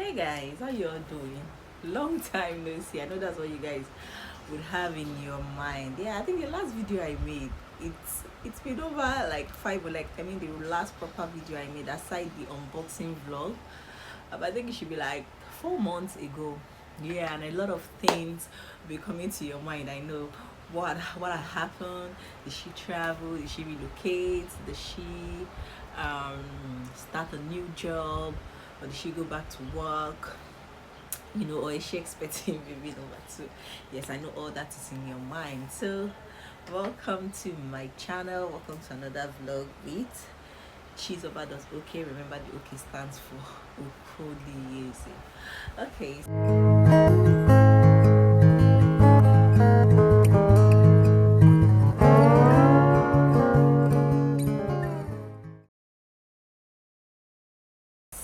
Hey guys, how you all doing? Long time no see. I know that's what you guys would have in your mind. Yeah, I think the last video I made, it's been over like the last proper video I made aside the unboxing vlog. But I think it should be like 4 months ago. Yeah, and a lot of things will be coming to your mind. I know what had happened. Did she travel? Did she relocate? Did she start a new job? Or did she go back to work? Or is she expecting baby number two? Yes, I know all that is in your mind. So welcome to my channel. Welcome to another vlog with Chizoba does okay. Remember the okay stands for Okoliese. Okay.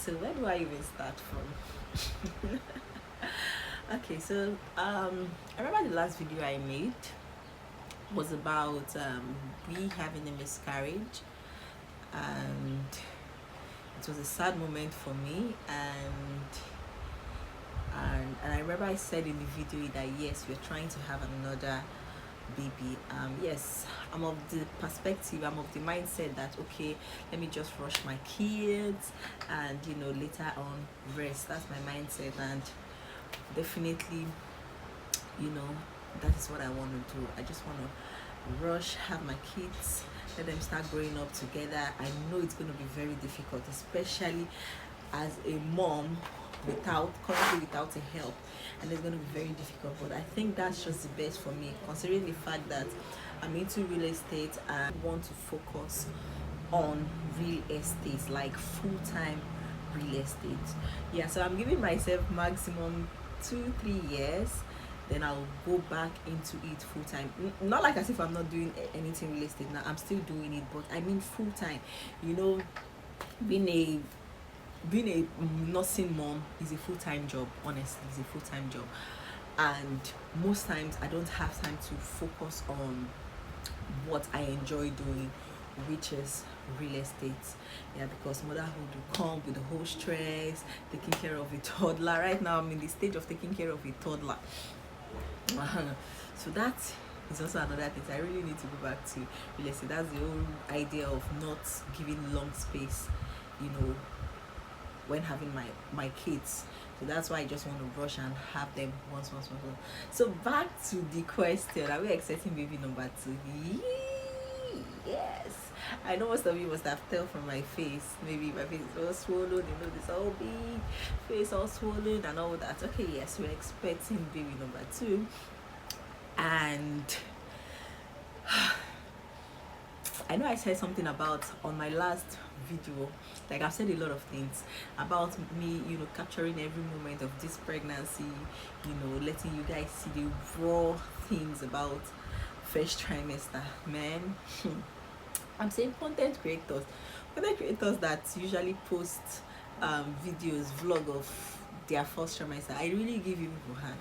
So where do I even start from? Okay, so I remember the last video I made was about me having a miscarriage, and it was a sad moment for me, and I remember I said in the video that yes, we're trying to have another baby. Yes, I'm of the mindset that okay, let me just rush my kids and later on rest. That's my mindset, and definitely that is what I want to do. I just want to rush, have my kids, let them start growing up together. I know it's going to be very difficult, especially as a mom currently without a help, and it's going to be very difficult, but I think that's just the best for me, considering the fact that I'm into real estate and want to focus on real estate, like full-time real estate. Yeah, so I'm giving myself maximum 2-3 years, then I'll go back into it full-time. Not like as if I'm not doing anything real estate now, I'm still doing it, but I mean full-time. Being a nursing mom is a full-time job. Honestly, it's a full-time job, and most times I don't have time to focus on what I enjoy doing, which is real estate. Yeah, because motherhood will come with the whole stress, taking care of a toddler. Right now I'm in the stage of taking care of a toddler. So that is also another thing. I really need to go back to real estate. That's the whole idea of not giving long space, when having my kids. So that's why I just want to rush and have them once. So back to the question, are we expecting baby number two? Yes. I know most of you must have told from my face. Maybe my face is all swollen, this all big face all swollen and all that. Okay, yes, we're expecting baby number two. And I know I said something about on my last video, like I've said a lot of things about me, capturing every moment of this pregnancy, letting you guys see the raw things about first trimester. Man, I'm saying content creators that usually post videos, vlog of their first trimester, I really give you people hand.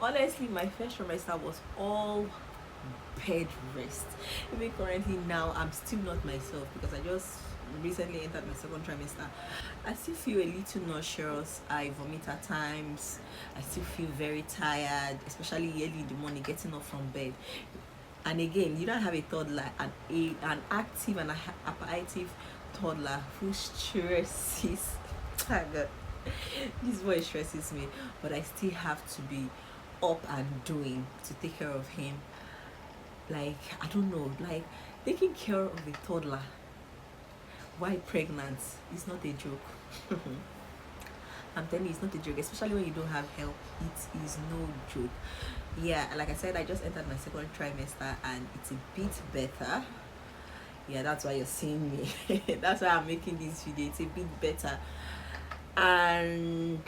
Honestly, my first trimester was all bed rest. Even currently now, I'm still not myself because I just recently entered my second trimester. I still feel a little nauseous. I vomit at times. I still feel very tired, especially early in the morning getting up from bed. And again, you don't have a toddler, an active and a hyperactive toddler who stresses. This boy stresses me, but I still have to be up and doing to take care of him. Like, I don't know, like taking care of a toddler while pregnant is not a joke. I'm telling you, it's not a joke, especially when you don't have help. It is no joke. Yeah, like I said, I just entered my second trimester and it's a bit better. Yeah, that's why you're seeing me. That's why I'm making this video. It's a bit better, and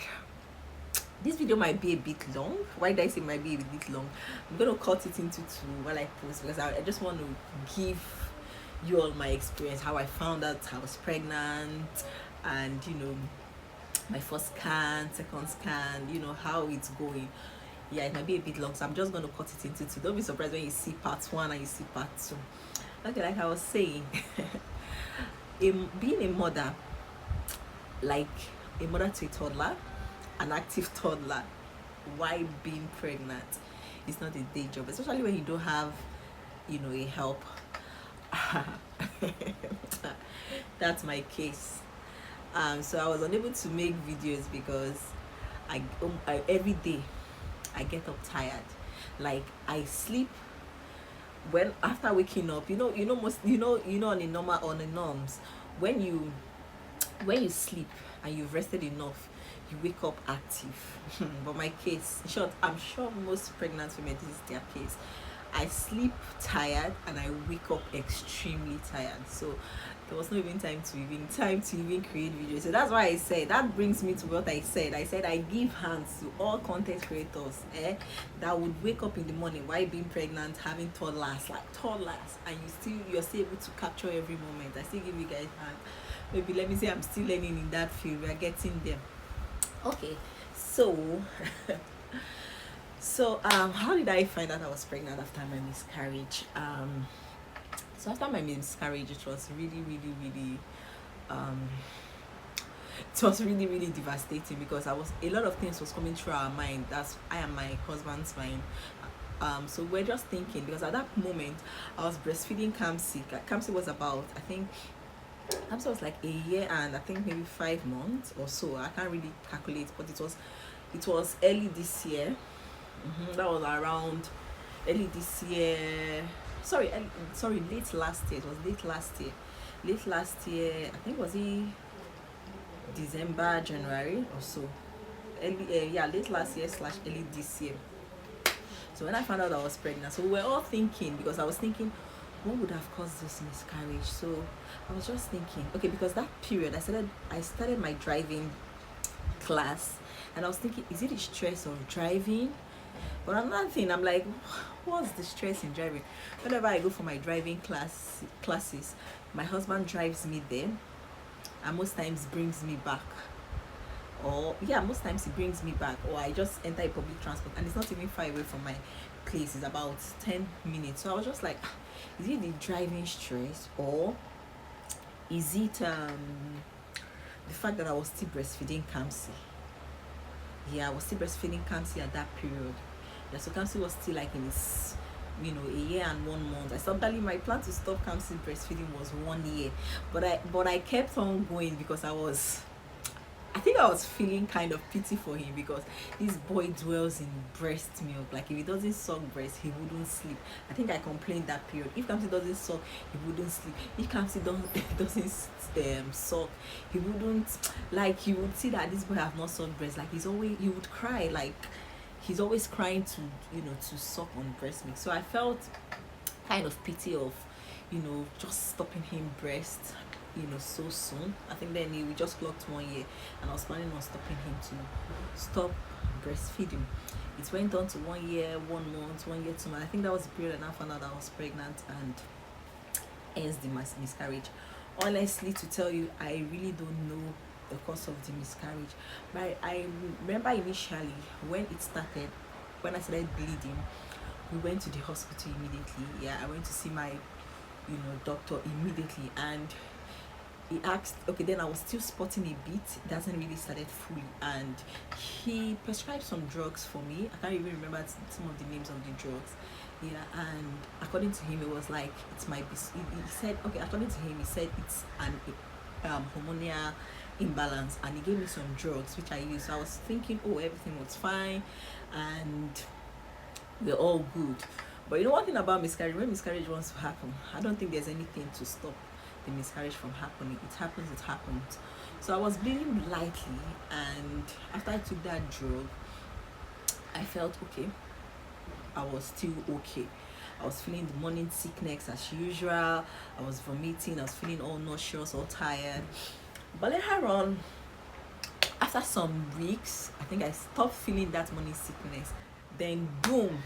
this video might be a bit long. Why did I say might be a bit long? I'm gonna cut it into two while I post, because I just want to give you all my experience, how I found out I was pregnant, and my first scan, second scan, how it's going. Yeah, it might be a bit long, so I'm just gonna cut it into two. Don't be surprised when you see part one and you see part two. Okay, like I was saying, being a mother, like a mother to a toddler, an active toddler, why being pregnant is not a day job, especially when you don't have, a help. That's my case. So I was unable to make videos because I every day I get up tired. Like I sleep when after waking up. Most on a norms, when you sleep and you've rested enough, you wake up active. But my case, in short, I'm sure most pregnant women, this is their case. I sleep tired and I wake up extremely tired. So there was no even time to even create videos. So that's why I said, that brings me to what I said. I said I give hands to all content creators that would wake up in the morning while being pregnant, having toddlers, and you're still able to capture every moment. I still give you guys hands. Maybe let me say I'm still learning in that field. We are getting there. Okay, so how did I find out I was pregnant after my miscarriage? So after my miscarriage, it was really, really, really, really devastating, because a lot of things was coming through our mind. That's I and my husband's mind. So we're just thinking, because at that moment I was breastfeeding Kamsi. Kamsi was about, I think, Kamsi was like a year and I think maybe 5 months or so. I can't really calculate, but it was early this year. That was around early this year. Late last year. It was late last year. Late last year, I think, was it December, January or so. Late last year / early this year. So when I found out I was pregnant, so we were all thinking, because I was thinking, what would have caused this miscarriage? So I was just thinking, okay, because that period I started my driving class, and I was thinking, is it the stress of driving? But another thing, I'm like, what's the stress in driving? Whenever I go for my driving classes, my husband drives me there, and most times brings me back. Most times he brings me back, or I just enter a public transport, and it's not even far away from my place. It's about 10 minutes. So I was just like, is it the driving stress, or is it the fact that I was still breastfeeding Kamsi? I was still breastfeeding Kamsi at that period. So Kamsi was still like in his, a year and 1 month. I stopped telling my plan to stop Kamsi breastfeeding was 1 year, but I kept on going, because I think I was feeling kind of pity for him, because this boy dwells in breast milk. Like, if he doesn't suck breast, he wouldn't sleep. I think I complained that period. If Kamsi doesn't suck, he wouldn't sleep. If Kamsi doesn't suck, he wouldn't, like, he would see that this boy have not sucked breast. Like, he would cry. Like, he's always crying to suck on breast milk. So I felt kind of pity of, just stopping him breast, so soon. I think then we just clocked 1 year, and I was planning on stopping him to stop breastfeeding. It went on to 1 year, 1 month, 1 year, 2 months. I think that was the period, and I found out I was pregnant, and hence the miscarriage. Honestly, to tell you, I really don't know the cause of the miscarriage, but I remember initially when it started, when I started bleeding, we went to the hospital immediately. I went to see my doctor immediately, and he asked, okay, then I was still spotting a bit, it hasn't really started fully, and he prescribed some drugs for me. I can't even remember some of the names of the drugs. And according to him, it was like, he said, okay, according to him, he said it's an hormonal imbalance, and he gave me some drugs which I used. So I was thinking, oh, everything was fine and we're all good. But one thing about miscarriage, when miscarriage wants to happen, I don't think there's anything to stop the miscarriage from happening. It happens. So I was bleeding lightly, and after I took that drug, I felt okay. I was still okay. I was feeling the morning sickness as usual. I was vomiting. I was feeling all nauseous, all tired. But later on, after some weeks, I think I stopped feeling that morning sickness. Then boom,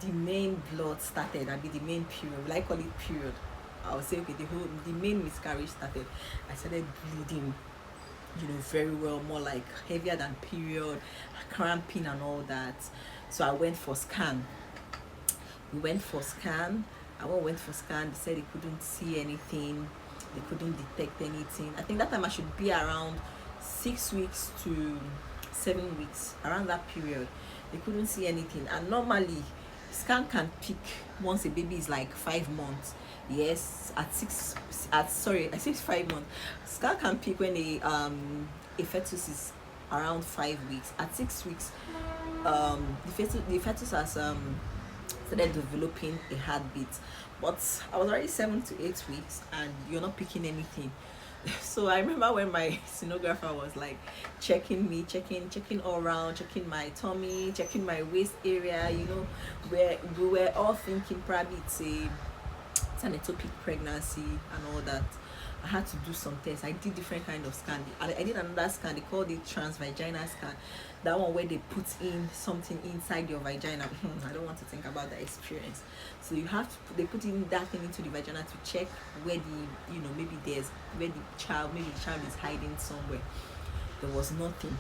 the main blood started. The main period. Will I call it period? I would say, okay, the main miscarriage started. I started bleeding, very well, more like heavier than period, cramping and all that. So I went for scan. We went for scan. They said they couldn't see anything. They couldn't detect anything. I think that time I should be around 6 weeks to 7 weeks, around that period, they couldn't see anything. And normally, scan can peak once a baby is like 5 months. Yes, at six, at sorry, I say 5 months. Scan can peak when a fetus is around 5 weeks. At 6 weeks, the fetus has started developing a heartbeat. But I was already 7 to 8 weeks, and you're not picking anything. So I remember when my sonographer was like checking me, checking all around, checking my tummy, checking my waist area, where we were all thinking probably it's an ectopic pregnancy and all that. I had to do some tests. I did different kind of scan. I did another scan. They called it transvaginal scan. That one where they put in something inside your vagina. I don't want to think about that experience. So they put in that thing into the vagina to check where maybe the child is hiding somewhere. There was nothing.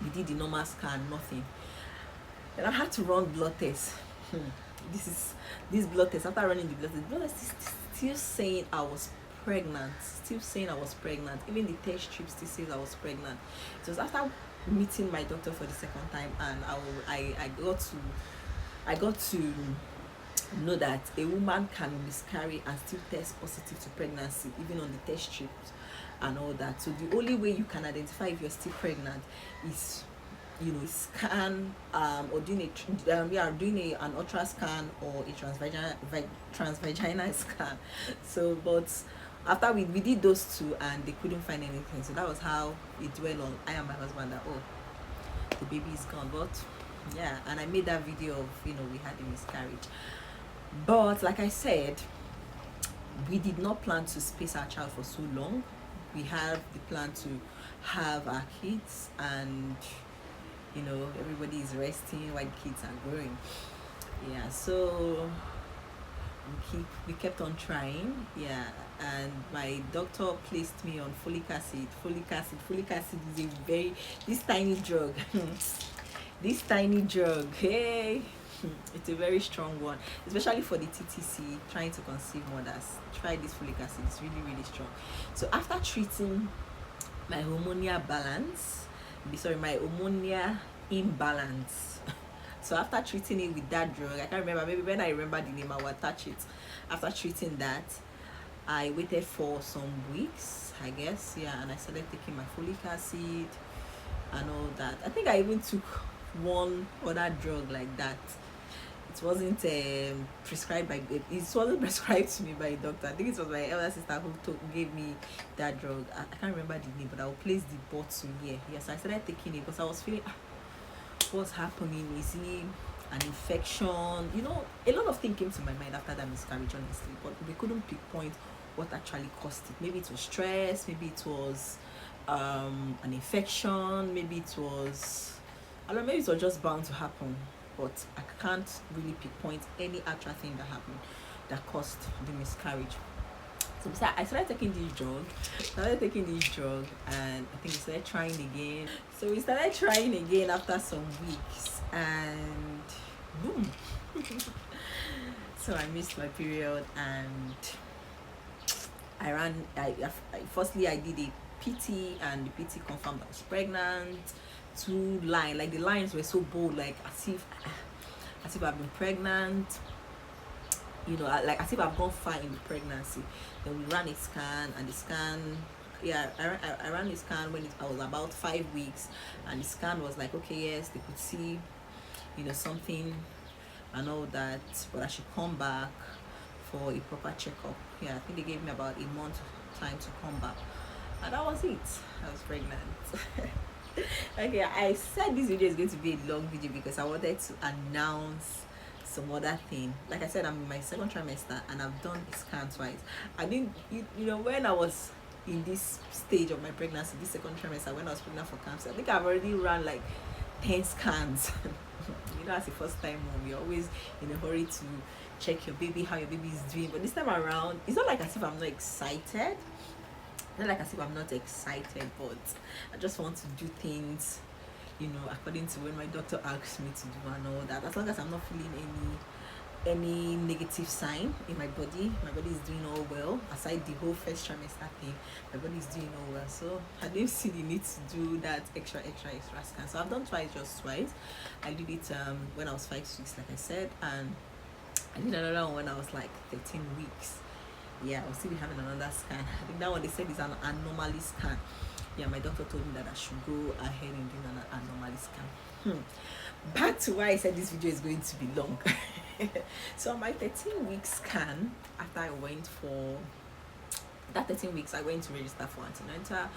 We did the normal scan, nothing. And I had to run blood tests. This blood test. After running the blood test is still saying I was pregnant. Even the test strip still says I was pregnant. It was after meeting my doctor for the second time, and I got to know that a woman can miscarry and still test positive to pregnancy, even on the test strips and all that. So the only way you can identify if you're still pregnant is scan or doing an ultra scan or a transvaginal scan. So but after we did those two, and they couldn't find anything. So that was how it dwelled on I and my husband that the baby is gone. But yeah, and I made that video of we had a miscarriage. But like I said, we did not plan to space our child for so long. We had the plan to have our kids, and everybody is resting while the kids are growing. Yeah, so we kept on trying. Yeah, and my doctor placed me on folic acid. Folic acid is this tiny drug. This tiny drug, hey, it's a very strong one, especially for the TTC, trying to conceive mothers. Try this folic acid, it's really, really strong. So after treating my hormonal imbalance, so after treating it with that drug, I can't remember, maybe when I remember the name I will attach it. After treating that, I waited for some weeks, I guess, yeah, and I started taking my folic acid and all that. I think I even took one other drug like that. It wasn't prescribed to me by a doctor. I think it was my elder sister who gave me that drug. I can't remember the name, but I will place the bottle here. Yes, I started taking it because I was feeling what's happening. Is it an infection? A lot of things came to my mind after that miscarriage, honestly, but we couldn't pinpoint what actually caused it. Maybe it was stress, maybe it was an infection, maybe it was maybe it was just bound to happen, but I can't really pinpoint any actual thing that happened that caused the miscarriage. So I started taking this drug, and I think we started trying again. So we started trying again after some weeks, and boom. So I missed my period, and firstly I did a PT, and the PT confirmed I was pregnant. The lines were so bold, like as if I've been pregnant, like as if I've gone far in the pregnancy. Then we ran a scan, and the scan, I ran a scan when I was about 5 weeks, and the scan was like, okay, yes, they could see something and all that, but I should come back for a proper checkup. Yeah, I think they gave me about a month time to come back, and that was it. I was pregnant. Okay, I said this video is going to be a long video because I wanted to announce some other thing. Like I said, I'm in my second trimester, and I've done a scan twice. I didn't, when I was in this stage of my pregnancy, this second trimester, when I was pregnant for cancer, I think I've already run like 10 scans. As a first time mom, you're always in a hurry to check your baby, how your baby is doing. But this time around, it's not like as if I'm not excited. Not like as if I'm not excited, but I just want to do things, according to when my doctor asks me to do and all that. As long as I'm not feeling any any negative sign in my body. My body is doing all well. Aside the whole first trimester thing, my body is doing all well. So I didn't see the need to do that extra scan. So I've done twice, just twice. I did it when I was 5 6, like I said, and I did another one when I was like 13 weeks. Yeah, I'll still be having another scan. I think that one they said is an anomaly scan. Yeah, my doctor told me that I should go ahead and do an anomaly scan. Back to why I said this video is going to be long. So on my 13-week scan, after I went for that 13 weeks, I went to register for antenatal.